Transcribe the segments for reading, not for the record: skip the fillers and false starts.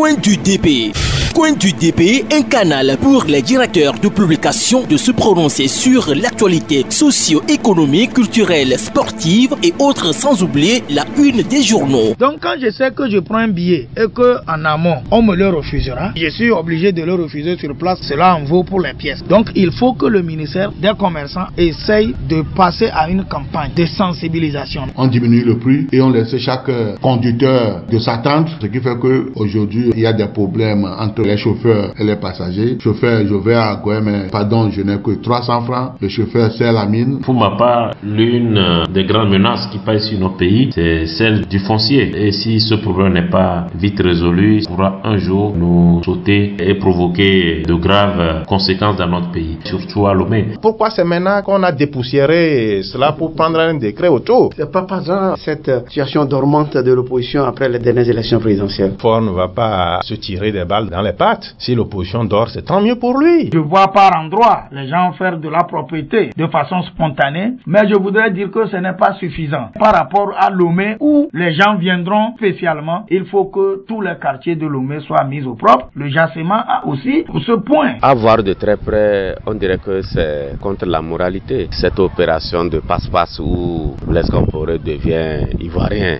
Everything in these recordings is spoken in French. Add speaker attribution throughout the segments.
Speaker 1: Coin du DP. Coin du DP, un canal pour les directeurs de publication de se prononcer sur l'actualité socio-économique, culturelle, sportive et autres, sans oublier la une des journaux.
Speaker 2: Donc quand je sais que je prends un billet et qu'en amont on me le refusera, je suis obligé de le refuser sur place. Cela en vaut pour les pièces. Donc il faut que le ministère des commerçants essaye de passer à une campagne de sensibilisation.
Speaker 3: On diminue le prix et on laisse chaque conducteur de s'attendre, ce qui fait qu'aujourd'hui il y a des problèmes entre les chauffeurs et les passagers. Chauffeur, je vais à Goué, mais pardon, je n'ai que 300 francs. Le chauffeur sert la mine.
Speaker 4: Pour ma part, l'une des grandes menaces qui pèsent sur nos pays, c'est celle du foncier. Et si ce problème n'est pas vite résolu, il pourra un jour nous sauter et provoquer de graves conséquences dans notre pays, surtout à Lomé.
Speaker 5: Pourquoi c'est maintenant qu'on a dépoussiéré cela pour prendre un décret autour?
Speaker 6: C'est pas passant cette situation dormante de l'opposition après les dernières élections présidentielles.
Speaker 5: Ford ne va pas se tirer des balles dans les pattes. Si l'opposition dort, c'est tant mieux pour lui.
Speaker 2: Je vois par endroits les gens faire de la propriété de façon spontanée, mais je voudrais dire que ce n'est pas suffisant. Par rapport à Lomé, où les gens viendront spécialement, il faut que tous les quartiers de Lomé soient mis au propre. Le Jassement a aussi ce point.
Speaker 7: À voir de très près, on dirait que c'est contre la moralité. Cette opération de passe-passe où Blaise Compaoré devient ivoirien,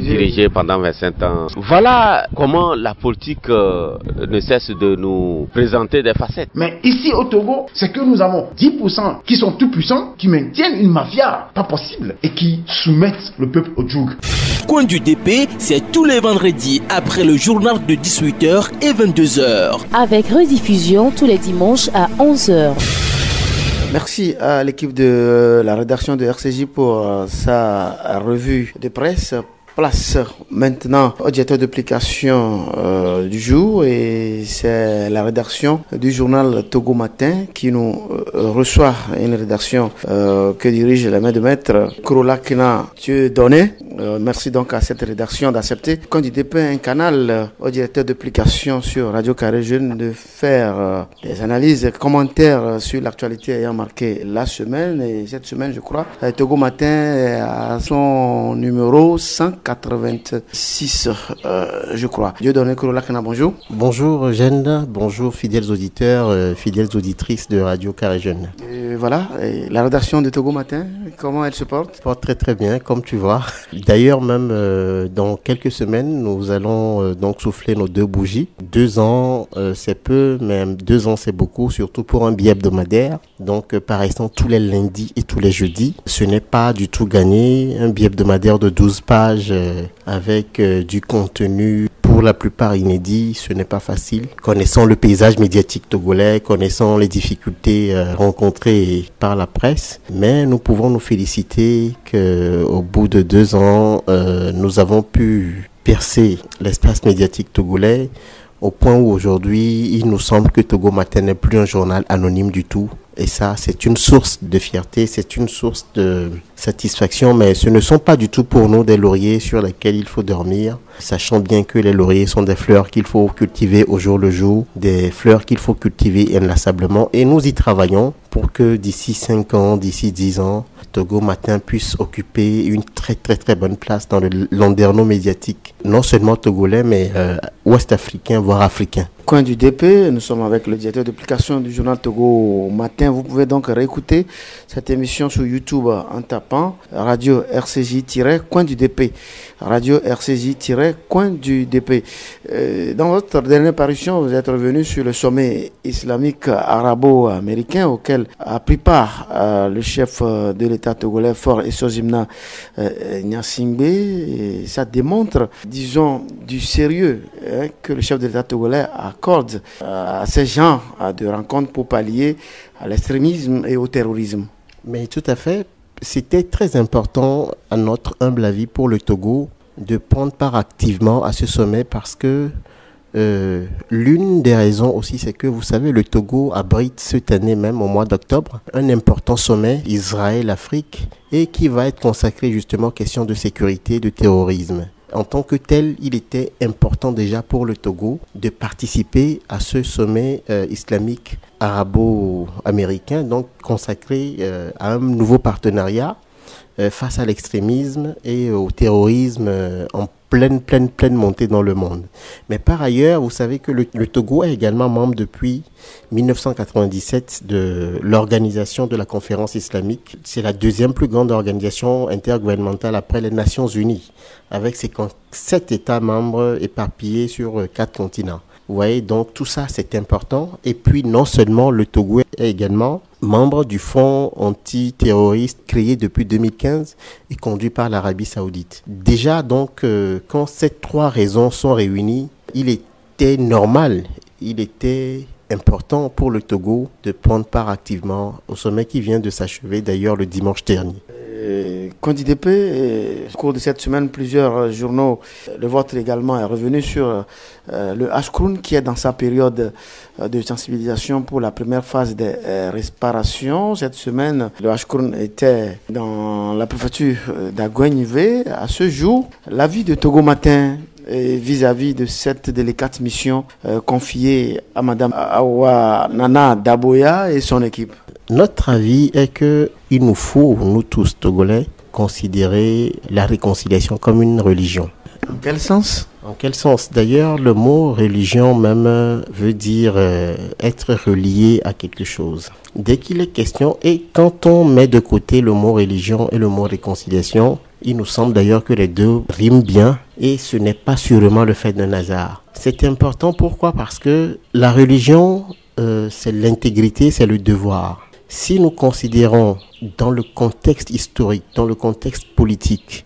Speaker 7: dirigé pendant 25 ans. Voilà comment la politique ne cesse de nous présenter des facettes.
Speaker 8: Mais ici au Togo, c'est que nous avons 10% qui sont tout puissants, qui maintiennent une mafia pas possible et qui soumettent le peuple au joug.
Speaker 1: Coin du DP, c'est tous les vendredis après le journal de 18h et 22h.
Speaker 9: Avec rediffusion tous les dimanches à 11h.
Speaker 6: Merci à l'équipe de la rédaction de RCJ pour sa revue de presse. Place maintenant au directeur d'application du jour, et c'est la rédaction du journal Togo Matin qui nous reçoit, une rédaction que dirige la main de maître Krolakina Dieudonné. Merci donc à cette rédaction d'accepter, quand il dépend un canal au directeur d'application sur Radio Carré Jeune, de faire des analyses et commentaires sur l'actualité ayant marqué la semaine. Et cette semaine, je crois, Togo Matin a son numéro 186, je crois. Dieudonné Krolakina, bonjour.
Speaker 10: Bonjour Jeanne, bonjour fidèles auditeurs, fidèles auditrices de Radio Carré Jeune.
Speaker 6: Voilà, et la rédaction de Togo Matin, comment elle se porte?
Speaker 10: Se porte très très bien, comme tu vois. D'ailleurs, même dans quelques semaines, nous allons donc souffler nos 2 bougies. 2 ans, c'est peu, mais 2 ans, c'est beaucoup, surtout pour un billet hebdomadaire. Donc, par exemple, tous les lundis et tous les jeudis, ce n'est pas du tout gagné. Un billet hebdomadaire de 12 pages avec du contenu pour la plupart inédit, ce n'est pas facile. Connaissant le paysage médiatique togolais, connaissant les difficultés rencontrées par la presse, mais nous pouvons nous féliciter qu'au bout de 2 ans, nous avons pu percer l'espace médiatique togolais au point où aujourd'hui, il nous semble que Togo Matin n'est plus un journal anonyme du tout. Et ça, c'est une source de fierté, c'est une source de satisfaction, mais ce ne sont pas du tout pour nous des lauriers sur lesquels il faut dormir, sachant bien que les lauriers sont des fleurs qu'il faut cultiver au jour le jour, des fleurs qu'il faut cultiver inlassablement, et nous y travaillons pour que d'ici 5 ans, d'ici 10 ans, Togo Matin puisse occuper une très très très bonne place dans le landerneau médiatique, non seulement togolais, mais ouest-africain, voire africain.
Speaker 6: Coin du DP, nous sommes avec le directeur d'application du journal Togo Matin. Vous pouvez donc réécouter cette émission sur YouTube en tapant Radio RCJ-Coin du DP. Radio RCJ-Coin du DP. Dans votre dernière parution, vous êtes revenu sur le sommet islamique arabo-américain auquel a pris part le chef de l'État togolais, Faure Essozimna Gnassingbé. Et ça démontre, disons, du sérieux que le chef de l'État togolais accorde à ces genres de rencontres pour pallier à l'extrémisme et au terrorisme.
Speaker 10: Mais tout à fait, c'était très important à notre humble avis pour le Togo de prendre part activement à ce sommet parce que l'une des raisons aussi, c'est que vous savez, le Togo abrite cette année même, au mois d'octobre, un important sommet Israël-Afrique et qui va être consacré justement aux questions de sécurité, de terrorisme. En tant que tel, il était important déjà pour le Togo de participer à ce sommet islamique arabo-américain, donc consacré à un nouveau partenariat face à l'extrémisme et au terrorisme en pleine montée dans le monde. Mais par ailleurs, vous savez que le Togo est également membre depuis 1997 de l'Organisation de la Conférence islamique. C'est la deuxième plus grande organisation intergouvernementale après les Nations Unies, avec ses 7 États membres éparpillés sur 4 continents. Vous voyez, donc tout ça, c'est important. Et puis, non seulement le Togo est également membre du Fonds antiterroriste créé depuis 2015 et conduit par l'Arabie Saoudite. Déjà, donc, quand ces 3 raisons sont réunies, il était normal, il était important pour le Togo de prendre part activement au sommet qui vient de s'achever d'ailleurs le dimanche dernier.
Speaker 6: CONDIDP, au cours de cette semaine, plusieurs journaux, le vôtre également, est revenu sur le Ashkroun qui est dans sa période de sensibilisation pour la première phase de réparation. Cette semaine, le Ashkroun était dans la préfecture d'Aguenivé. À ce jour, l'avis de Togo Matin vis-à-vis de cette délicate mission confiée à Madame Awa Nana Daboya et son équipe.
Speaker 10: Notre avis est que il nous faut, nous tous Togolais, considérer la réconciliation comme une religion.
Speaker 6: En quel sens ?
Speaker 10: En quel sens ? D'ailleurs, le mot religion même veut dire être relié à quelque chose. Dès qu'il est question, et quand on met de côté le mot religion et le mot réconciliation, il nous semble d'ailleurs que les deux riment bien et ce n'est pas sûrement le fait d'un hasard. C'est important, pourquoi ? Parce que la religion, c'est l'intégrité, c'est le devoir. Si nous considérons dans le contexte historique, dans le contexte politique,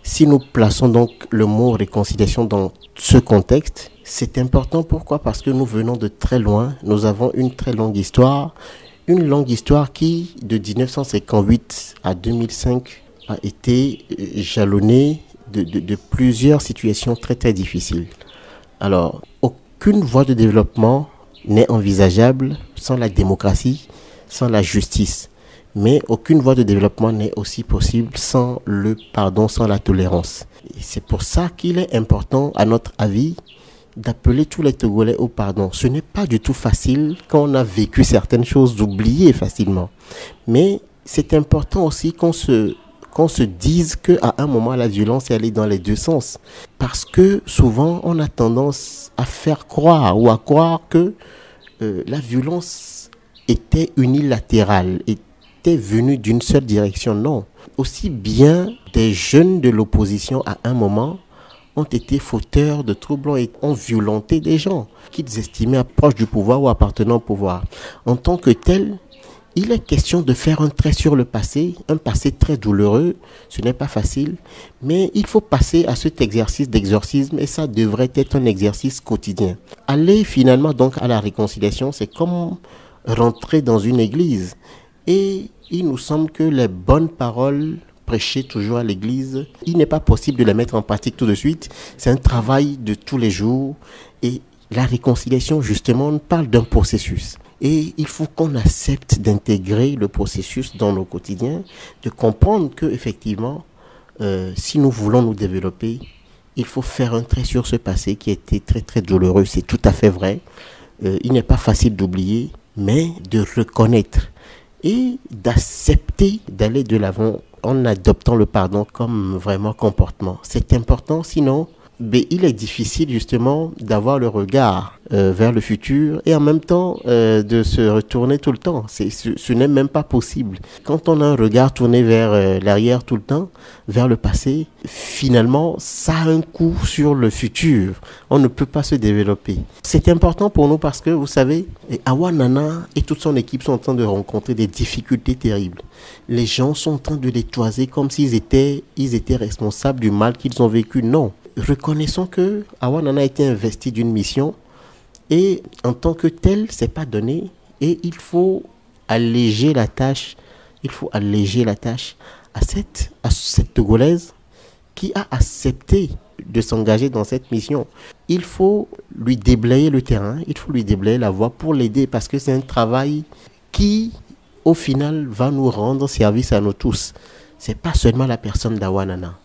Speaker 10: si nous plaçons donc le mot réconciliation dans ce contexte, c'est important. Pourquoi ? Parce que nous venons de très loin, nous avons une très longue histoire qui, de 1958 à 2005, a été jalonnée de plusieurs situations très très difficiles. Alors, aucune voie de développement n'est envisageable sans la démocratie, sans la justice. Mais aucune voie de développement n'est aussi possible sans le pardon, sans la tolérance. Et c'est pour ça qu'il est important, à notre avis, d'appeler tous les Togolais au pardon. Ce n'est pas du tout facile quand on a vécu certaines choses, d'oublier facilement. Mais c'est important aussi qu'on se dise qu'à un moment, la violence est allée dans les deux sens. Parce que souvent, on a tendance à faire croire ou à croire que la violence était unilatérale, était venue d'une seule direction. Non. Aussi bien des jeunes de l'opposition à un moment ont été fauteurs de troubles et ont violenté des gens qu'ils estimaient proches du pouvoir ou appartenant au pouvoir. En tant que tel, il est question de faire un trait sur le passé, un passé très douloureux, ce n'est pas facile, mais il faut passer à cet exercice d'exorcisme et ça devrait être un exercice quotidien. Aller finalement donc à la réconciliation, c'est comme rentrer dans une église et il nous semble que les bonnes paroles prêchées toujours à l'église, il n'est pas possible de les mettre en pratique tout de suite, c'est un travail de tous les jours et la réconciliation justement on parle d'un processus. Et il faut qu'on accepte d'intégrer le processus dans nos quotidiens, de comprendre que effectivement, si nous voulons nous développer, il faut faire un trait sur ce passé qui a été très très douloureux. C'est tout à fait vrai. Il n'est pas facile d'oublier, mais de reconnaître et d'accepter d'aller de l'avant en adoptant le pardon comme vraiment comportement. C'est important, sinon il est difficile justement d'avoir le regard vers le futur et en même temps de se retourner tout le temps. Ce n'est même pas possible. Quand on a un regard tourné vers l'arrière tout le temps, vers le passé, finalement, ça a un coup sur le futur. On ne peut pas se développer. C'est important pour nous parce que, vous savez, Awa Nana et toute son équipe sont en train de rencontrer des difficultés terribles. Les gens sont en train de les toiser comme s'ils étaient responsables du mal qu'ils ont vécu. Non. Reconnaissons que Awa Nana a été investi d'une mission et en tant que tel, c'est pas donné et il faut alléger la tâche. Il faut alléger la tâche à cette Togolaise qui a accepté de s'engager dans cette mission. Il faut lui déblayer le terrain, il faut lui déblayer la voie pour l'aider parce que c'est un travail qui, au final, va nous rendre service à nous tous. C'est pas seulement la personne d'Awa Nana.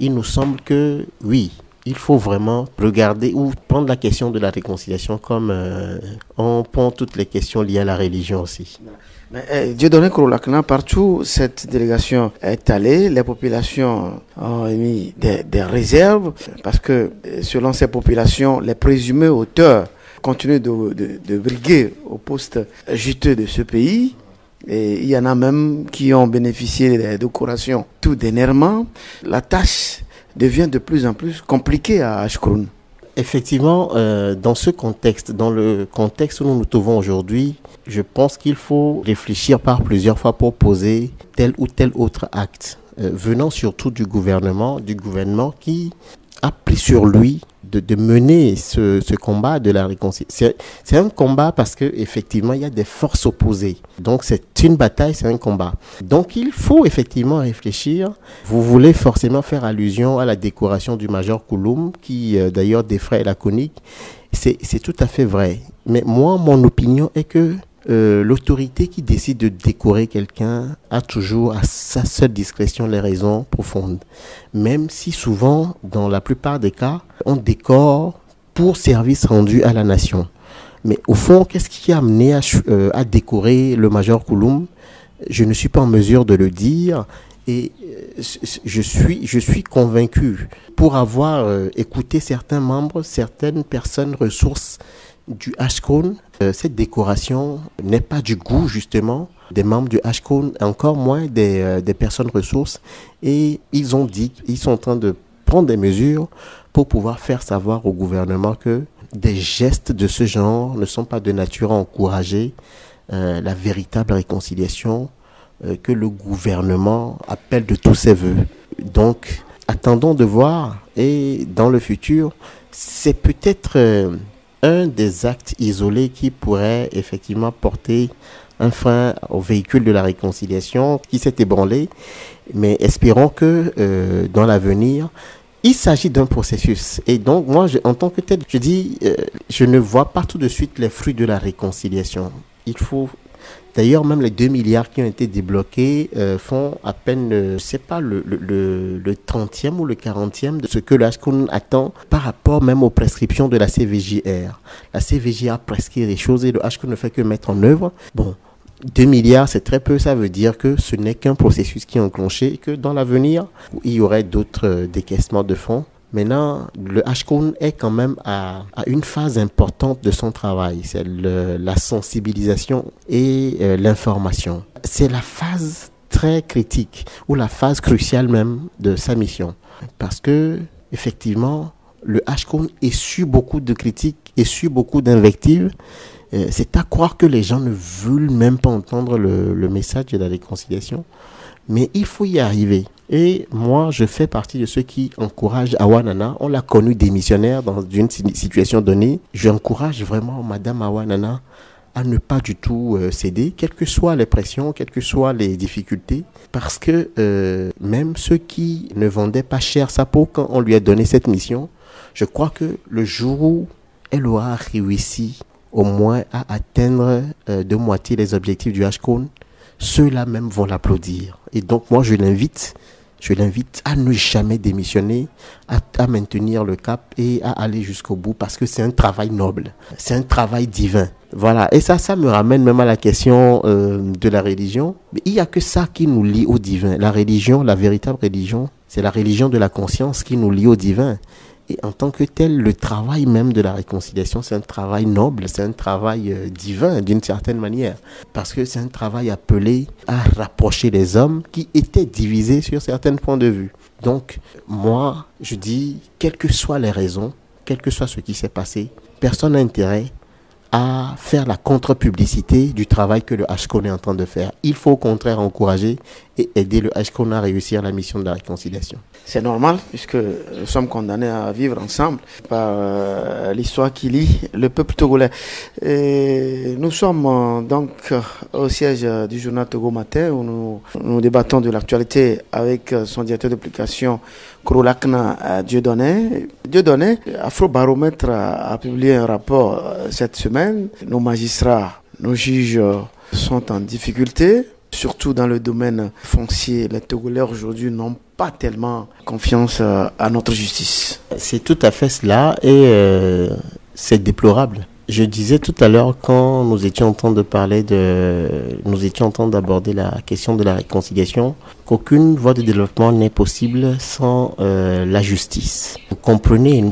Speaker 10: Il nous semble que, oui, il faut vraiment regarder ou prendre la question de la réconciliation comme on prend toutes les questions liées à la religion aussi.
Speaker 6: Dieudonné Korolakna, partout cette délégation est allée, les populations ont émis des réserves parce que selon ces populations, les présumés auteurs continuent de briguer au poste juteux de ce pays. Et il y en a même qui ont bénéficié des décorations tout dernièrement. La tâche devient de plus en plus compliquée à Ashkroun.
Speaker 10: Effectivement, dans ce contexte, dans le contexte où nous nous trouvons aujourd'hui, je pense qu'il faut réfléchir par plusieurs fois pour poser tel ou tel autre acte, venant surtout du gouvernement qui a pris sur lui de mener ce combat de la réconciliation. C'est un combat parce que effectivement il y a des forces opposées. Donc c'est une bataille, c'est un combat. Donc il faut effectivement réfléchir. Vous voulez forcément faire allusion à la décoration du Major Kouloum qui d'ailleurs défraie la chronique. C'est tout à fait vrai. Mais moi, mon opinion est que l'autorité qui décide de décorer quelqu'un a toujours à sa seule discrétion les raisons profondes. Même si souvent, dans la plupart des cas, on décore pour service rendu à la nation. Mais au fond, qu'est-ce qui a amené à décorer le Major Kouloum? Je ne suis pas en mesure de le dire. Et je suis convaincu, pour avoir écouté certains membres, certaines personnes ressources du Ashkroun, cette décoration n'est pas du goût justement des membres du Ashkroun, encore moins des personnes ressources. Et ils ont dit qu'ils sont en train de prendre des mesures pour pouvoir faire savoir au gouvernement que des gestes de ce genre ne sont pas de nature à encourager la véritable réconciliation que le gouvernement appelle de tous ses voeux. Donc, attendons de voir, et dans le futur, c'est peut-être un des actes isolés qui pourrait effectivement porter un frein au véhicule de la réconciliation qui s'est ébranlé, mais espérons que dans l'avenir, il s'agit d'un processus. Et donc, moi, en tant que tel, je dis, je ne vois pas tout de suite les fruits de la réconciliation. Il faut... D'ailleurs, même les 2 milliards qui ont été débloqués font à peine, c'est pas le 30e ou le 40e de ce que l'Ashkroun attend par rapport même aux prescriptions de la CVJR. La CVJR prescrit des choses et le Ashkroun ne fait que mettre en œuvre. Bon, 2 milliards, c'est très peu, ça veut dire que ce n'est qu'un processus qui est enclenché et que dans l'avenir, il y aurait d'autres décaissements de fonds. Maintenant, le Ashkroun est quand même à une phase importante de son travail. C'est la sensibilisation et l'information. C'est la phase très critique ou la phase cruciale même de sa mission. Parce que, effectivement, le Ashkroun essuie beaucoup de critiques, essuie beaucoup d'invectives. C'est à croire que les gens ne veulent même pas entendre le message de la réconciliation. Mais il faut y arriver. Et moi, je fais partie de ceux qui encouragent Awa Nana. On l'a connue démissionnaire dans une situation donnée. J'encourage vraiment Madame Awa Nana à ne pas du tout céder, quelles que soient les pressions, quelles que soient les difficultés. Parce que même ceux qui ne vendaient pas cher sa peau quand on lui a donné cette mission, je crois que le jour où elle aura réussi au moins à atteindre de moitié les objectifs du Ashkroun, ceux-là même vont l'applaudir. Et donc moi je l'invite à ne jamais démissionner, à maintenir le cap et à aller jusqu'au bout parce que c'est un travail noble, c'est un travail divin. Voilà, et ça me ramène même à la question de la religion. Mais il n'y a que ça qui nous lie au divin. La religion, la véritable religion, c'est la religion de la conscience qui nous lie au divin. Et en tant que tel, le travail même de la réconciliation, c'est un travail noble, c'est un travail divin d'une certaine manière. Parce que c'est un travail appelé à rapprocher les hommes qui étaient divisés sur certains points de vue. Donc, moi, je dis, quelles que soient les raisons, quel que soit ce qui s'est passé, personne n'a intérêt à faire la contre-publicité du travail que le Ashkroun est en train de faire. Il faut au contraire encourager et aider le Ashkroun à réussir la mission de la réconciliation.
Speaker 6: C'est normal puisque nous sommes condamnés à vivre ensemble par l'histoire qui lie le peuple togolais. Et nous sommes donc au siège du journal Togo Matin où nous débattons de l'actualité avec son directeur d'application Korolakna Dieudonné. Dieudonné, Afrobaromètre a publié un rapport cette semaine. Nos magistrats, nos juges sont en difficulté. Surtout dans le domaine foncier, les Togolais aujourd'hui n'ont pas tellement confiance à notre justice.
Speaker 10: C'est tout à fait cela et c'est déplorable. Je disais tout à l'heure, quand nous étions en train d'aborder la question de la réconciliation, qu'aucune voie de développement n'est possible sans la justice. Nous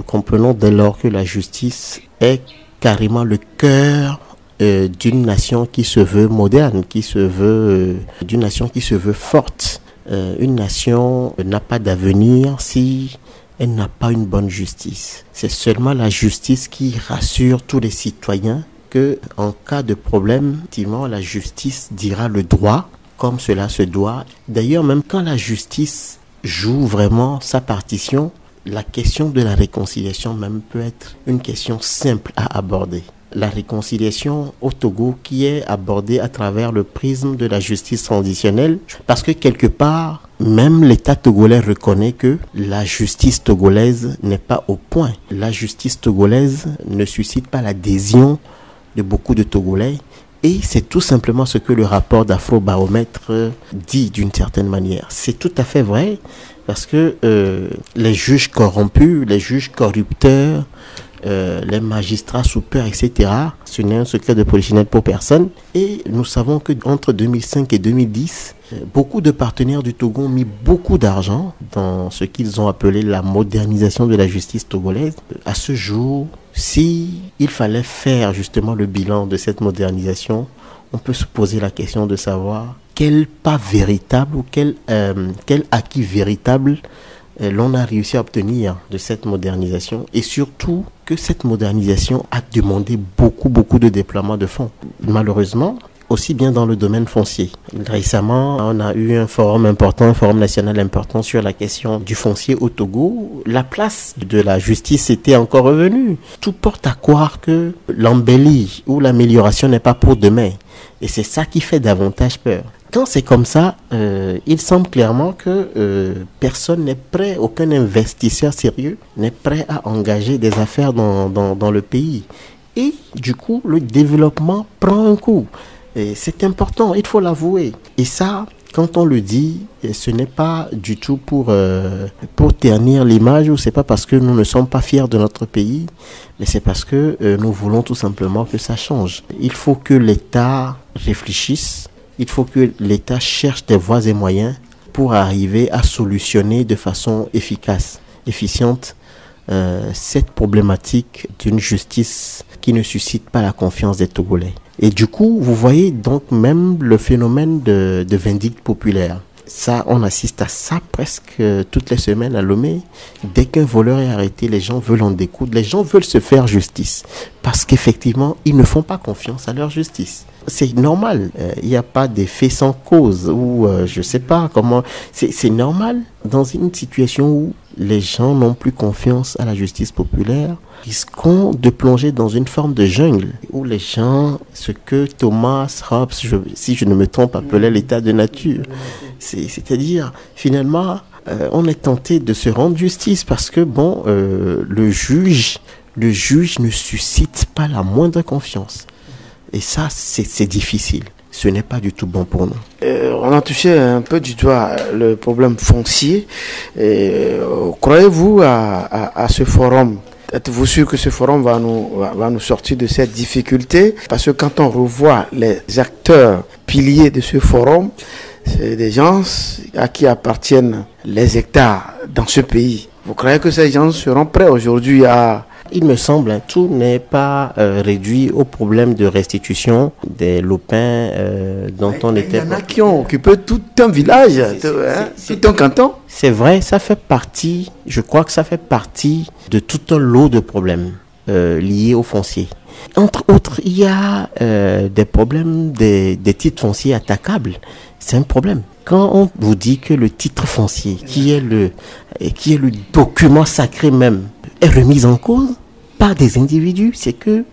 Speaker 10: comprenons dès lors que la justice est carrément le cœur d'une nation qui se veut moderne, d'une nation qui se veut forte. Une nation n'a pas d'avenir si elle n'a pas une bonne justice. C'est seulement la justice qui rassure tous les citoyens que, en cas de problème, effectivement, la justice dira le droit comme cela se doit. D'ailleurs, même quand la justice joue vraiment sa partition, la question de la réconciliation même peut être une question simple à aborder. La réconciliation au Togo qui est abordée à travers le prisme de la justice transitionnelle, parce que quelque part, même l'État togolais reconnaît que la justice togolaise n'est pas au point. La justice togolaise ne suscite pas l'adhésion de beaucoup de Togolais. Et c'est tout simplement ce que le rapport d'Afrobaromètre dit d'une certaine manière. C'est tout à fait vrai, parce que les juges corrompus, les juges corrupteurs, les magistrats sous peur, etc. Ce n'est un secret de polichinelle pour personne. Et nous savons qu'entre 2005 et 2010, beaucoup de partenaires du Togo ont mis beaucoup d'argent dans ce qu'ils ont appelé la modernisation de la justice togolaise. À ce jour, si il fallait faire justement le bilan de cette modernisation, on peut se poser la question de savoir quel pas véritable ou quel acquis véritable l'on a réussi à obtenir de cette modernisation, et surtout que cette modernisation a demandé beaucoup de déploiement de fonds. Malheureusement, aussi bien dans le domaine foncier. Récemment, on a eu un forum national important sur la question du foncier au Togo. La place de la justice était encore revenue. Tout porte à croire que l'embellie ou l'amélioration n'est pas pour demain. Et c'est ça qui fait davantage peur. Quand c'est comme ça, il semble clairement que personne n'est prêt, aucun investisseur sérieux n'est prêt à engager des affaires dans le pays. Et du coup, le développement prend un coup. Et c'est important, il faut l'avouer. Et ça, quand on le dit, ce n'est pas du tout pour ternir l'image, ou c'est pas parce que nous ne sommes pas fiers de notre pays, mais c'est parce que nous voulons tout simplement que ça change. Il faut que l'État réfléchisse. Il faut que l'État cherche des voies et moyens pour arriver à solutionner de façon efficiente, cette problématique d'une justice qui ne suscite pas la confiance des Togolais. Et du coup, vous voyez donc même le phénomène de vindicte populaire. Ça, on assiste à ça presque toutes les semaines à Lomé. Dès qu'un voleur est arrêté, les gens veulent en découdre, les gens veulent se faire justice. Parce qu'effectivement, ils ne font pas confiance à leur justice. C'est normal, il n'y a pas d'effet sans cause, ou je sais pas comment. C'est normal dans une situation où les gens n'ont plus confiance à la justice populaire, risquons de plonger dans une forme de jungle où les gens, ce que Thomas Hobbes, si je ne me trompe, appelait l'état de nature. C'est-à-dire, finalement, on est tenté de se rendre justice parce que, bon, le juge ne suscite pas la moindre confiance. Et ça, c'est difficile. Ce n'est pas du tout bon pour nous.
Speaker 6: On a touché un peu du doigt le problème foncier. Croyez-vous à ce forum? Êtes-vous sûr que ce forum va nous sortir de cette difficulté? Parce que quand on revoit les acteurs piliers de ce forum, c'est des gens à qui appartiennent les hectares dans ce pays. Vous croyez que ces gens seront prêts aujourd'hui à...
Speaker 10: Il me semble, tout n'est pas réduit au problème de restitution des lopins dont on était...
Speaker 6: Il y en a qui ont occupé tout un village, tout un canton.
Speaker 10: C'est vrai, ça fait partie, je crois que ça fait partie de tout un lot de problèmes liés au foncier. Entre autres, il y a des problèmes des titres fonciers attaquables. C'est un problème. Quand on vous dit que le titre foncier, qui est le document sacré même, est remis en cause par des individus, c'est que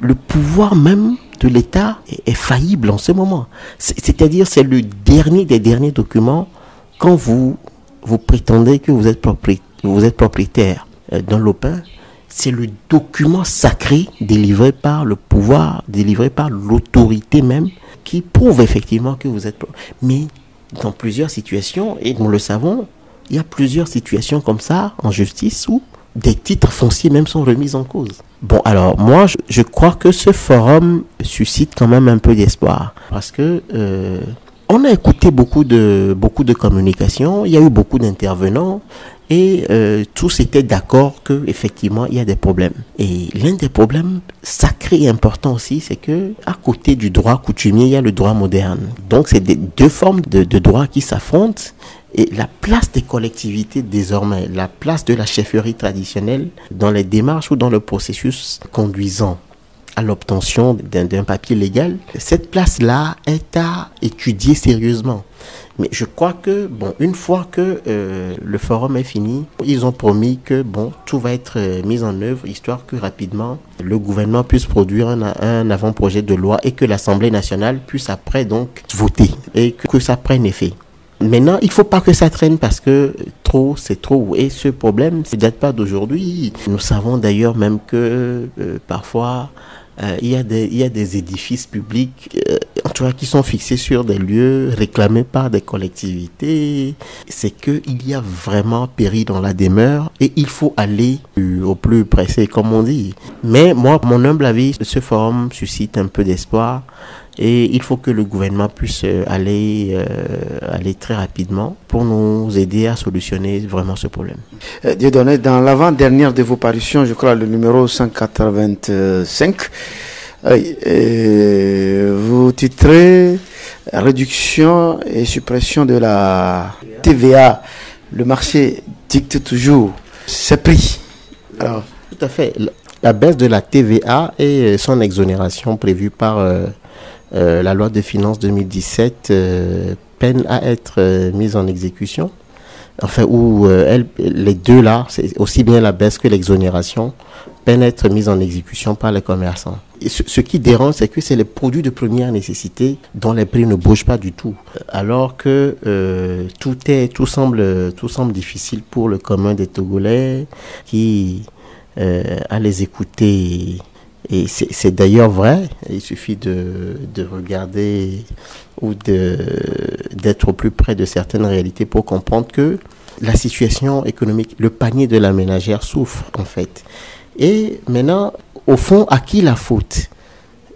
Speaker 10: le pouvoir même de l'État est faillible en ce moment. C'est-à-dire, c'est le dernier des derniers documents quand vous prétendez que vous êtes propriétaire d'un lopin. C'est le document sacré délivré par le pouvoir, délivré par l'autorité même, qui prouve effectivement que vous êtes... Mais dans plusieurs situations, et nous le savons, il y a plusieurs situations comme ça en justice où des titres fonciers même sont remis en cause. Bon, alors moi, je crois que ce forum suscite quand même un peu d'espoir parce que on a écouté beaucoup de communications, il y a eu beaucoup d'intervenants et tous étaient d'accord que effectivement il y a des problèmes. Et l'un des problèmes sacrés et importants aussi, c'est que à côté du droit coutumier, il y a le droit moderne. Donc c'est deux formes de droit qui s'affrontent. Et la place des collectivités désormais, la place de la chefferie traditionnelle dans les démarches ou dans le processus conduisant à l'obtention d'un papier légal, cette place-là est à étudier sérieusement. Mais je crois que, bon, une fois que le forum est fini, ils ont promis que, bon, tout va être mis en œuvre, histoire que rapidement, le gouvernement puisse produire un avant-projet de loi et que l'Assemblée nationale puisse après donc voter et que ça prenne effet. Maintenant, il ne faut pas que ça traîne parce que trop, c'est trop. Et ce problème, ça ne date pas d'aujourd'hui. Nous savons d'ailleurs même que parfois, il y a des édifices publics en tout cas, qui sont fixés sur des lieux réclamés par des collectivités. C'est qu'il y a vraiment péril dans la demeure et il faut aller au plus pressé, comme on dit. Mais moi, mon humble avis, ce forum suscite un peu d'espoir. Et il faut que le gouvernement puisse aller très rapidement pour nous aider à solutionner vraiment ce problème.
Speaker 6: Dieudonné, dans l'avant-dernière de vos parutions, je crois le numéro 185, vous titrez « Réduction et suppression de la TVA. Le marché dicte toujours ses prix ».
Speaker 10: Alors, tout à fait. La baisse de la TVA et son exonération prévue par... la loi de finances 2017 peine à être mise en exécution. Enfin, les deux là, c'est aussi bien la baisse que l'exonération, peinent à être mises en exécution par les commerçants. Et ce qui dérange, c'est que c'est les produits de première nécessité dont les prix ne bougent pas du tout. Alors que tout semble difficile pour le commun des Togolais qui, à les écouter... Et c'est d'ailleurs vrai, il suffit de regarder ou d'être au plus près de certaines réalités pour comprendre que la situation économique, le panier de la ménagère souffre en fait. Et maintenant, au fond, à qui la faute?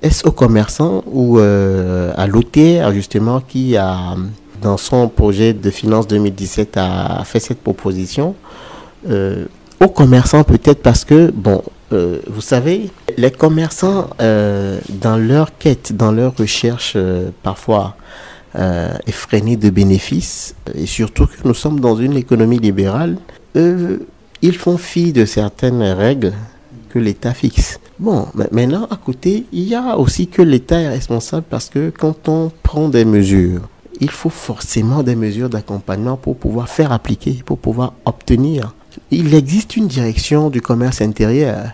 Speaker 10: Est-ce aux commerçants ou à l'OTR justement qui a, dans son projet de finances 2017, a fait cette proposition? Aux commerçants peut-être parce que, bon, vous savez, les commerçants, dans leur quête, dans leur recherche parfois effrénée de bénéfices, et surtout que nous sommes dans une économie libérale, ils font fi de certaines règles que l'État fixe. Bon, maintenant, à côté, il y a aussi que l'État est responsable parce que quand on prend des mesures, il faut forcément des mesures d'accompagnement pour pouvoir faire appliquer, pour pouvoir obtenir. Il existe une direction du commerce intérieur.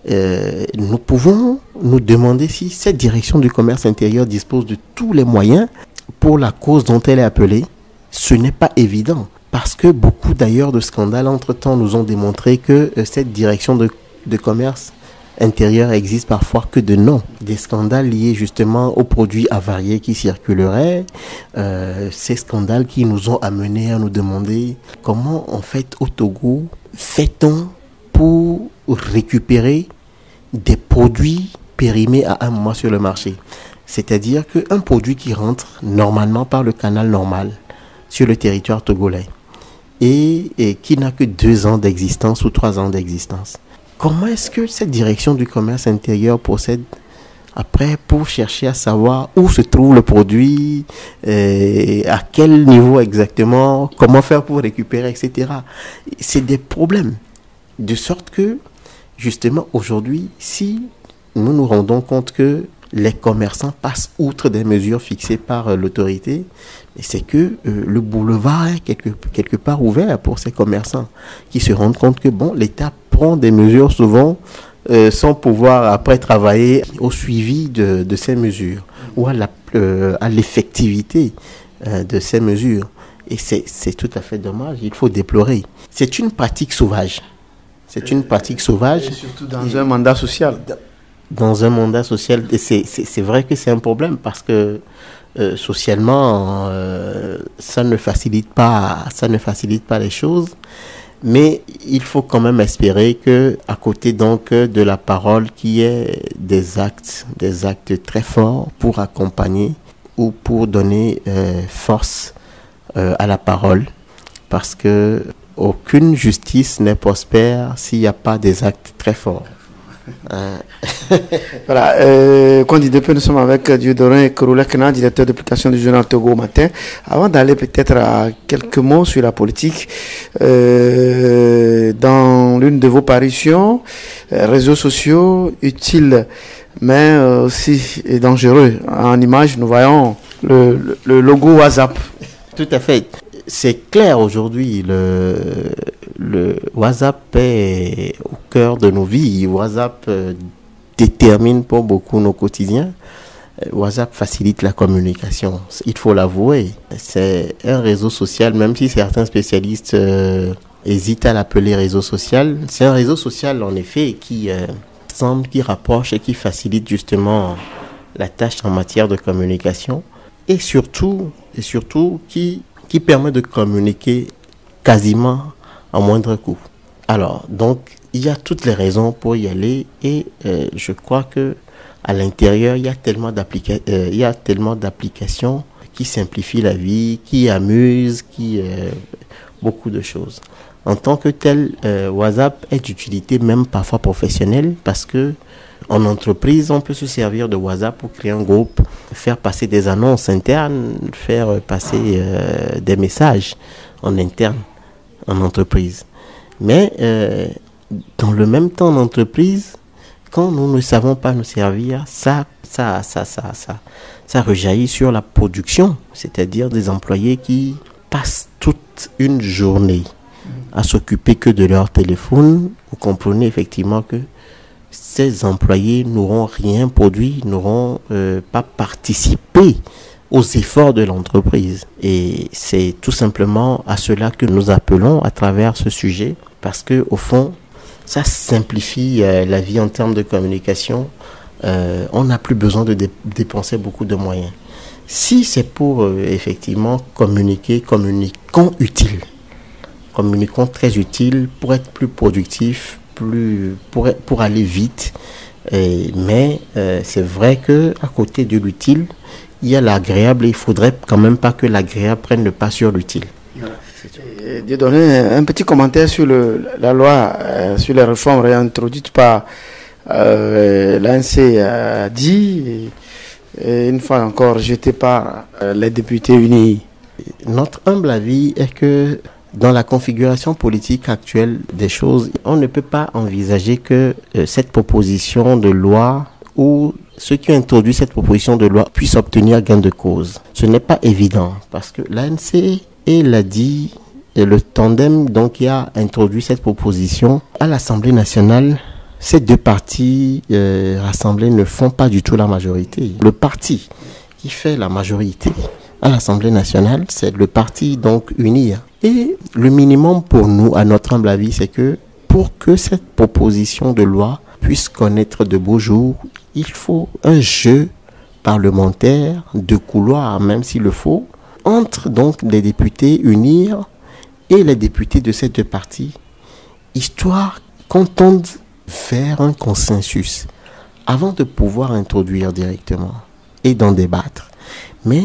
Speaker 10: Nous pouvons nous demander si cette direction du commerce intérieur dispose de tous les moyens pour la cause dont elle est appelée. Ce n'est pas évident parce que beaucoup d'ailleurs de scandales entre-temps nous ont démontré que cette direction de commerce intérieur existe parfois que de nom. Des scandales liés justement aux produits avariés qui circuleraient. Ces scandales qui nous ont amenés à nous demander comment en fait au Togo fait-on pour récupérer des produits périmés à un moment sur le marché. C'est-à-dire qu'un produit qui rentre normalement par le canal normal sur le territoire togolais et qui n'a que 2 ans d'existence ou 3 ans d'existence. Comment est-ce que cette direction du commerce intérieur procède après pour chercher à savoir où se trouve le produit, à quel niveau exactement, comment faire pour récupérer, etc. C'est des problèmes. De sorte que, justement, aujourd'hui, si nous nous rendons compte que les commerçants passent outre des mesures fixées par l'autorité, c'est que le boulevard est quelque part ouvert pour ces commerçants qui se rendent compte que, bon, l'État prend des mesures souvent sans pouvoir après travailler au suivi de ces mesures ou à l'effectivité de ces mesures. Et c'est tout à fait dommage, il faut déplorer. C'est une pratique sauvage. C'est une pratique sauvage.
Speaker 6: Et surtout dans un mandat social.
Speaker 10: Dans un mandat social, et c'est vrai que c'est un problème parce que socialement, ça ne facilite pas les choses. Mais il faut quand même espérer que, à côté donc de la parole, qu'il y ait des actes très forts pour accompagner ou pour donner force à la parole, parce que aucune justice n'est prospère s'il n'y a pas des actes très forts.
Speaker 6: Voilà, nous sommes avec Dieudonné Kouroulekna, directeur d'application du journal Togo Matin. Avant d'aller peut-être à quelques mots sur la politique, dans l'une de vos parutions, réseaux sociaux utiles mais aussi dangereux. En image, nous voyons le logo WhatsApp.
Speaker 10: Tout à fait. C'est clair aujourd'hui, le WhatsApp est au cœur de nos vies. WhatsApp détermine pour beaucoup nos quotidiens. WhatsApp facilite la communication, il faut l'avouer. C'est un réseau social, même si certains spécialistes hésitent à l'appeler réseau social. C'est un réseau social en effet qui rapproche et qui facilite justement la tâche en matière de communication et surtout qui permet de communiquer quasiment à moindre coût. Alors, donc, il y a toutes les raisons pour y aller et je crois que à l'intérieur, il y a tellement d'applications qui simplifient la vie, qui amusent, beaucoup de choses. En tant que tel, WhatsApp est d'utilité même parfois professionnelle parce que en entreprise, on peut se servir de WhatsApp pour créer un groupe, faire passer des annonces internes, faire passer des messages en interne, en entreprise. Mais dans le même temps en entreprise, quand nous ne savons pas nous servir, ça rejaillit sur la production, c'est-à-dire des employés qui passent toute une journée à s'occuper que de leur téléphone. Vous comprenez effectivement que ces employés n'auront rien produit, n'auront pas participé aux efforts de l'entreprise. Et c'est tout simplement à cela que nous appelons à travers ce sujet, parce que au fond, ça simplifie la vie en termes de communication. On n'a plus besoin de dépenser beaucoup de moyens. Si c'est pour effectivement communiquons utile, communiquons très utile pour être plus productif, pour aller vite. Mais c'est vrai que à côté de l'utile, il y a l'agréable et il faudrait quand même pas que l'agréable prenne le pas sur l'utile.
Speaker 6: De donner un petit commentaire sur la loi sur les réformes réintroduites par l'ANC a dit, et une fois encore jeté par les députés unis.
Speaker 10: Notre humble avis est que dans la configuration politique actuelle des choses, on ne peut pas envisager que cette proposition de loi ou ceux qui ont introduit cette proposition de loi puissent obtenir gain de cause. Ce n'est pas évident parce que l'ANC et l'ADI, le tandem donc qui a introduit cette proposition à l'Assemblée nationale, ces deux partis rassemblés ne font pas du tout la majorité. Le parti qui fait la majorité à l'Assemblée nationale, c'est le parti donc UNIR. Et le minimum pour nous, à notre humble avis, c'est que pour que cette proposition de loi puisse connaître de beaux jours, il faut un jeu parlementaire de couloir, même s'il le faut, entre donc les députés UNIR et les députés de ces deux partis, histoire qu'on tende vers un consensus avant de pouvoir introduire directement et d'en débattre. Mais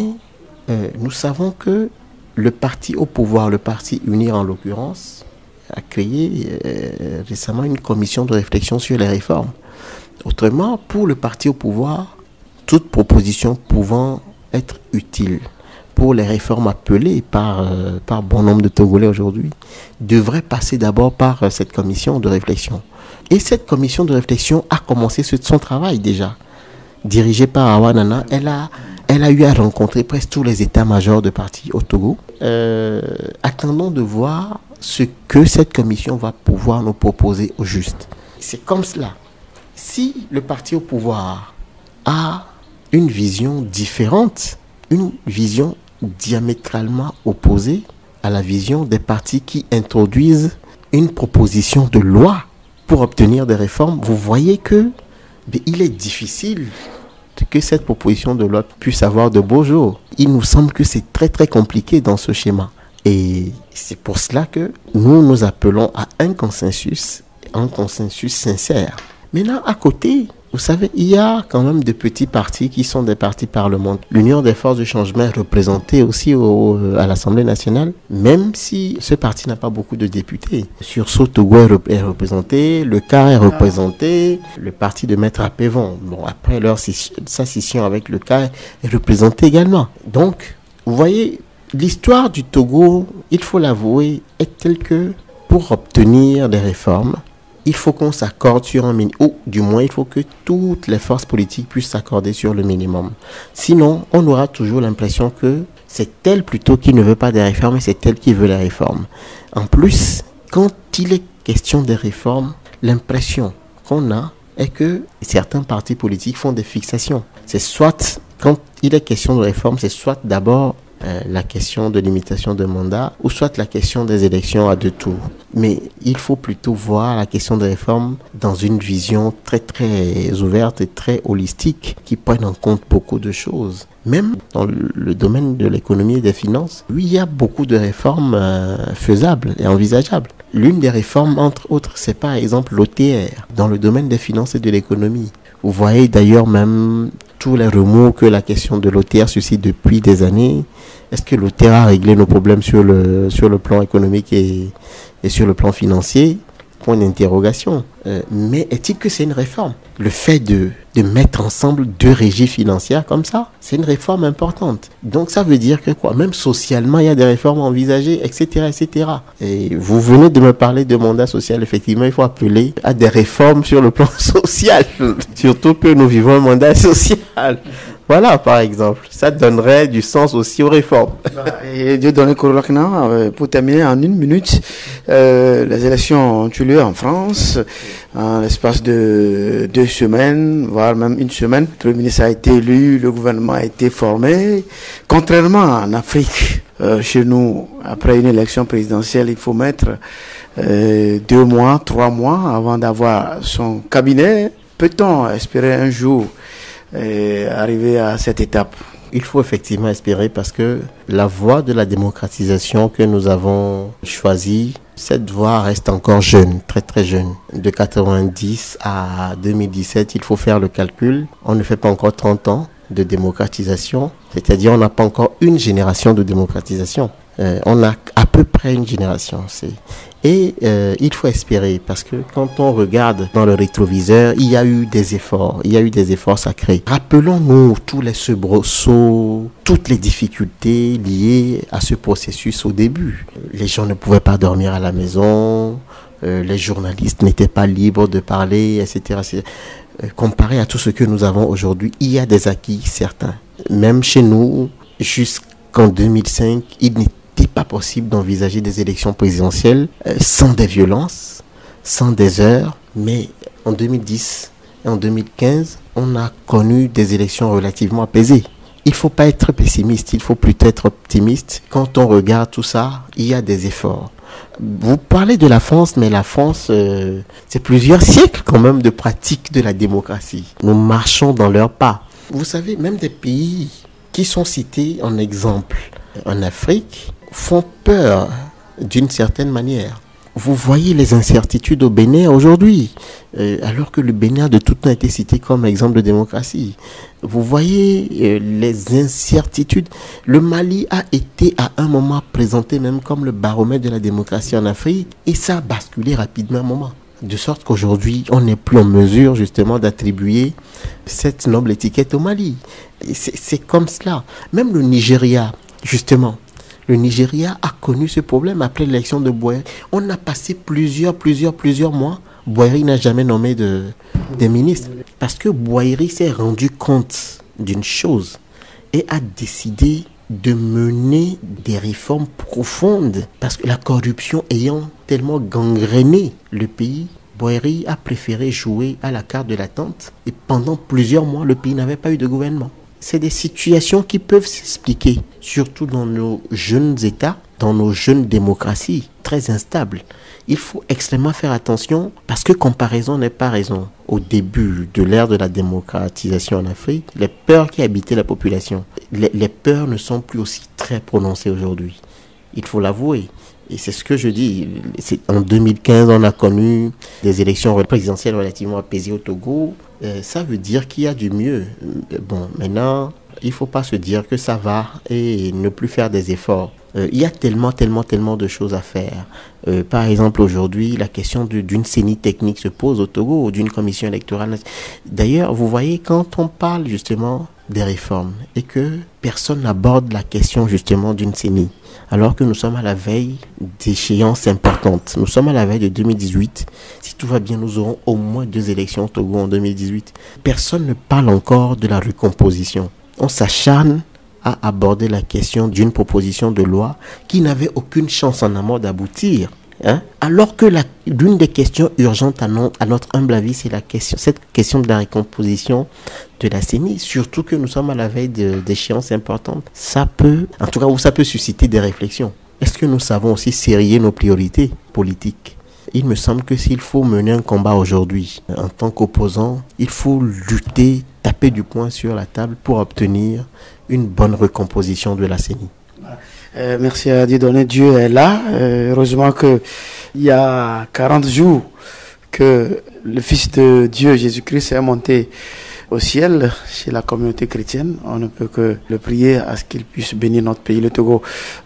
Speaker 10: nous savons que le parti au pouvoir, le parti UNIR en l'occurrence, a créé récemment une commission de réflexion sur les réformes. Autrement, pour le parti au pouvoir, toute proposition pouvant être utile pour les réformes appelées par bon nombre de Togolais aujourd'hui, devrait passer d'abord par cette commission de réflexion. Et cette commission de réflexion a commencé son travail déjà. Dirigée par Awa Nana, elle a eu à rencontrer presque tous les états-majors de partis au Togo. Attendons de voir ce que cette commission va pouvoir nous proposer au juste. C'est comme cela. Si le parti au pouvoir a une vision différente, une vision diamétralement opposée à la vision des partis qui introduisent une proposition de loi pour obtenir des réformes, vous voyez que il est difficile que cette proposition de loi puisse avoir de beaux jours. Il nous semble que c'est très très compliqué dans ce schéma. Et c'est pour cela que nous appelons à un consensus sincère. Maintenant, à côté, vous savez, il y a quand même de petits partis qui sont des partis parlementaires. L'Union des forces de changement est représentée aussi à l'Assemblée nationale, même si ce parti n'a pas beaucoup de députés. Sursaut Togo est représenté, le CAR est représenté, le parti de Maître Apévon. Bon, après sa scission avec le CAR est représenté également. Donc, vous voyez, l'histoire du Togo, il faut l'avouer, est telle que pour obtenir des réformes, il faut qu'on s'accorde sur un minimum, ou du moins il faut que toutes les forces politiques puissent s'accorder sur le minimum. Sinon, on aura toujours l'impression que c'est elle plutôt qui ne veut pas des réformes et c'est elle qui veut les réformes. En plus, quand il est question des réformes, l'impression qu'on a est que certains partis politiques font des fixations. C'est soit, quand il est question de réforme, c'est soit d'abord la question de limitation de mandat ou soit la question des élections à 2 tours. Mais il faut plutôt voir la question des réformes dans une vision très très ouverte et très holistique qui prenne en compte beaucoup de choses. Même dans le domaine de l'économie et des finances, oui, il y a beaucoup de réformes faisables et envisageables. L'une des réformes, entre autres, c'est par exemple l'OTR dans le domaine des finances et de l'économie. Vous voyez d'ailleurs même tous les remous que la question de l'OTR suscite depuis des années. Est-ce que l'OTR a réglé nos problèmes sur le plan économique et sur le plan financier? Point d'interrogation. Mais est-il que c'est une réforme? Le fait de mettre ensemble 2 régies financières comme ça, c'est une réforme importante. Donc ça veut dire que quoi? Même socialement, il y a des réformes envisagées, etc., etc. Et vous venez de me parler de mandat social. Effectivement, il faut appeler à des réformes sur le plan social. Surtout que nous vivons un mandat social. Voilà, par exemple. Ça donnerait du sens aussi aux réformes.
Speaker 6: Et Dieu donne pour terminer en 1 minute, les élections ont eu lieu en France en l'espace de 2 semaines, voire même 1 semaine. Le ministre a été élu, le gouvernement a été formé. Contrairement en Afrique, chez nous, après une élection présidentielle, il faut mettre 2 mois, 3 mois avant d'avoir son cabinet. Peut-on espérer un jour arriver à cette étape?
Speaker 10: Il faut effectivement espérer parce que la voie de la démocratisation que nous avons choisie, cette voie reste encore jeune, très très jeune. De 90 à 2017, il faut faire le calcul. On ne fait pas encore 30 ans de démocratisation, c'est-à-dire on n'a pas encore une génération de démocratisation. On a à peu près une génération. Et il faut espérer parce que quand on regarde dans le rétroviseur, il y a eu des efforts sacrés. Rappelons-nous tous les soubresauts, toutes les difficultés liées à ce processus au début. Les gens ne pouvaient pas dormir à la maison, les journalistes n'étaient pas libres de parler, etc. Comparé à tout ce que nous avons aujourd'hui, il y a des acquis certains. Même chez nous, jusqu'en 2005, il n'était pas possible d'envisager des élections présidentielles sans des violences, sans des heurts. Mais en 2010 et en 2015, on a connu des élections relativement apaisées. Il ne faut pas être pessimiste, il faut plutôt être optimiste. Quand on regarde tout ça, il y a des efforts. Vous parlez de la France, mais la France, c'est plusieurs siècles quand même de pratique de la démocratie. Nous marchons dans leurs pas. Vous savez, même des pays qui sont cités en exemple en Afrique font peur d'une certaine manière. Vous voyez les incertitudes au Bénin aujourd'hui, alors que le Bénin a de tout temps été cité comme exemple de démocratie. Vous voyez les incertitudes. Le Mali a été à un moment présenté même comme le baromètre de la démocratie en Afrique et ça a basculé rapidement à un moment. De sorte qu'aujourd'hui, on n'est plus en mesure justement d'attribuer cette noble étiquette au Mali. C'est comme cela. Même le Nigeria, justement, le Nigeria a connu ce problème après l'élection de Boyeri. On a passé plusieurs mois. Boyeri n'a jamais nommé des ministres. Parce que Boyeri s'est rendu compte d'une chose et a décidé de mener des réformes profondes. Parce que la corruption ayant tellement gangréné le pays, Boyeri a préféré jouer à la carte de l'attente. Et pendant plusieurs mois, le pays n'avait pas eu de gouvernement. C'est des situations qui peuvent s'expliquer, surtout dans nos jeunes États, dans nos jeunes démocraties, très instables. Il faut extrêmement faire attention parce que comparaison n'est pas raison. Au début de l'ère de la démocratisation en Afrique, les peurs qui habitaient la population, les peurs ne sont plus aussi très prononcées aujourd'hui. Il faut l'avouer. Et c'est ce que je dis. En 2015, on a connu des élections présidentielles relativement apaisées au Togo. Ça veut dire qu'il y a du mieux. Bon, maintenant, il ne faut pas se dire que ça va et ne plus faire des efforts. Il y a tellement de choses à faire. Par exemple, aujourd'hui, la question d'une CENI technique se pose au Togo, ou d'une commission électorale. D'ailleurs, vous voyez, quand on parle justement des réformes et que personne n'aborde la question justement d'une CENI, alors que nous sommes à la veille d'échéances importantes. Nous sommes à la veille de 2018. Si tout va bien, nous aurons au moins 2 élections au Togo en 2018. Personne ne parle encore de la recomposition. On s'acharne à aborder la question d'une proposition de loi qui n'avait aucune chance en amont d'aboutir. Alors que l'une des questions urgentes à notre humble avis, c'est cette question de la recomposition de la CENI, surtout que nous sommes à la veille d'échéances importantes. Ça peut susciter des réflexions. Est-ce que nous savons aussi serrer nos priorités politiques? Il me semble que s'il faut mener un combat aujourd'hui, en tant qu'opposant, il faut lutter, taper du poing sur la table pour obtenir une bonne recomposition de la CENI.
Speaker 6: Merci à Dieudonné, Dieu est là. Heureusement qu'il y a 40 jours que le Fils de Dieu, Jésus-Christ, est monté au ciel chez la communauté chrétienne. On ne peut que le prier à ce qu'il puisse bénir notre pays, le Togo.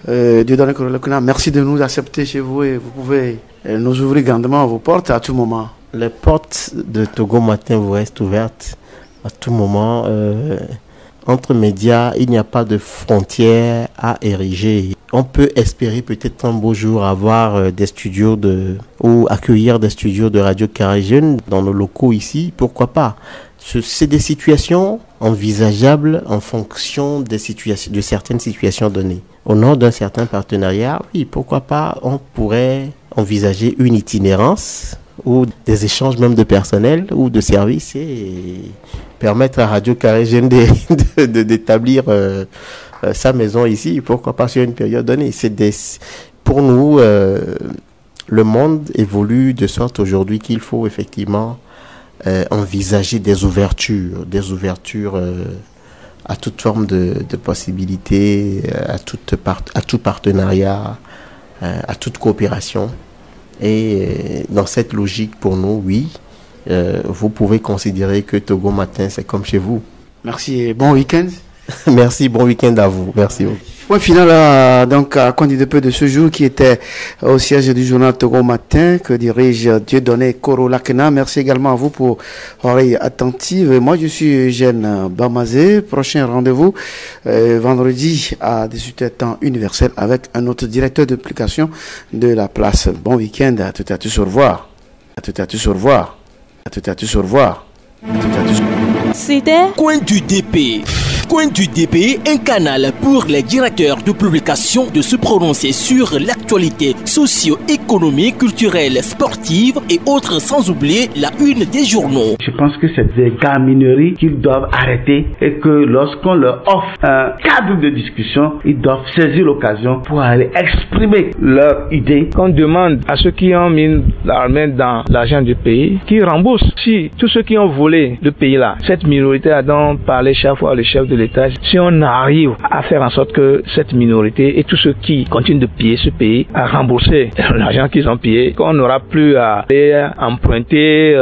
Speaker 6: Dieudonné Korolakuna, merci de nous accepter chez vous et vous pouvez nous ouvrir grandement vos portes à tout moment.
Speaker 10: Les portes de Togo Matin vous restent ouvertes à tout moment. Entre médias, il n'y a pas de frontières à ériger. On peut espérer peut-être un beau jour avoir des studios ou accueillir des studios de Radio Carré Jeune dans nos locaux ici. Pourquoi pas? C'est des situations envisageables en fonction de certaines situations données. Au nom d'un certain partenariat, oui, pourquoi pas, on pourrait envisager une itinérance ou des échanges même de personnel ou de services et permettre à Radio Carré Jeune d'établir sa maison ici, pourquoi pas sur une période donnée. Pour nous, le monde évolue de sorte aujourd'hui qu'il faut effectivement envisager des ouvertures à toute forme de possibilité, à tout partenariat, à toute coopération. Et dans cette logique, pour nous, oui, vous pouvez considérer que Togo Matin, c'est comme chez vous.
Speaker 6: Merci et bon week-end.
Speaker 10: Merci, bon week-end à vous. Merci beaucoup.
Speaker 6: Point final, donc, à compter de peu de ce jour qui était au siège du journal Togo Matin, que dirige Dieudonné Korolakuna. Merci également à vous pour oreille attentive. Moi, je suis Eugène Bamazé. Prochain rendez-vous, vendredi à 18h temps universel avec un autre directeur de publication de la place. Bon week-end. À tout à tous. Au revoir. À tout à tous. Au revoir. À tout à tous. Au revoir. À tout à tous.
Speaker 9: C'était
Speaker 1: Coin du DP. Coin du DP, un canal pour les directeurs de publication de se prononcer sur l'actualité socio-économique, culturelle, sportive et autres, sans oublier la une des journaux.
Speaker 2: Je pense que c'est des gamineries qu'ils doivent arrêter et que lorsqu'on leur offre un cadre de discussion, ils doivent saisir l'occasion pour aller exprimer leurs idées.
Speaker 11: Qu'on demande à ceux qui ont mis la main dans l'argent du pays, qu'ils remboursent. Si tous ceux qui ont volé le pays là, cette minorité a donc parlé chaque fois le chef de l'État, si on arrive à faire en sorte que cette minorité et tous ceux qui continuent de piller ce pays à rembourser l'argent qu'ils ont pillé, qu'on n'aura plus à aller emprunter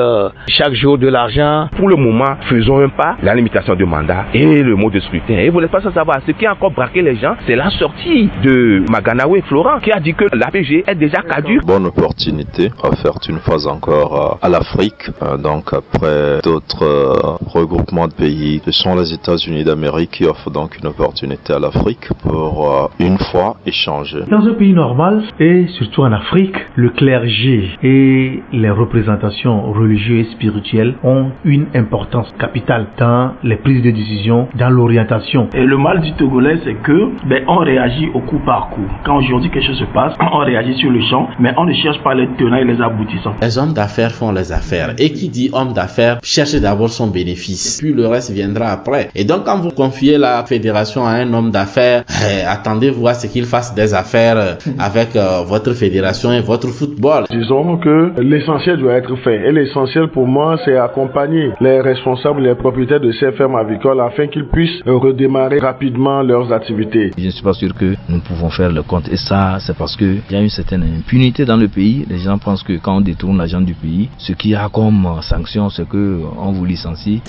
Speaker 11: chaque jour de l'argent.
Speaker 5: Pour le moment, faisons un pas, la limitation de mandat et le mot de scrutin. Et vous n'êtes pas sans savoir, ce qui a encore braqué les gens, c'est la sortie de Maganawe Florent qui a dit que l'APG est déjà caduque.
Speaker 12: Bonne opportunité offerte une fois encore à l'Afrique, donc après d'autres regroupements de pays, ce sont les États-Unis d'Amérique qui offrent donc une opportunité à l'Afrique pour une fois échanger.
Speaker 13: Dans un pays normal et surtout en Afrique, le clergé et les représentations religieuses et spirituelles ont une importance capitale dans les prises de décision, dans l'orientation.
Speaker 2: Et le mal du Togolais, c'est que on réagit au coup par coup. Quand aujourd'hui quelque chose se passe, on réagit sur le champ, mais on ne cherche pas les tenants et les aboutissants.
Speaker 14: Les hommes d'affaires font les affaires. Et qui dit homme d'affaires cherche d'abord son bénéfice, puis le reste viendra après. Et donc quand vous peut-être confier la fédération à un homme d'affaires. Attendez-vous à ce qu'il fasse des affaires avec votre fédération et votre football.
Speaker 15: Disons que l'essentiel doit être fait. Et l'essentiel pour moi, c'est accompagner les responsables, les propriétaires de ces fermes avicoles afin qu'ils puissent redémarrer rapidement leurs activités.
Speaker 16: Je ne suis pas sûr que nous pouvons faire le compte. Et ça, c'est parce qu'il y a une certaine impunité dans le pays. Les gens pensent que quand on détourne l'argent du pays, ce qu'il y a comme sanction, c'est qu'on vous licencie.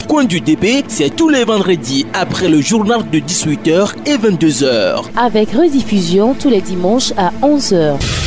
Speaker 1: Coin du DP, c'est tous les vendredis après le journal de 18h et 22h.
Speaker 9: Avec rediffusion tous les dimanches à 11h.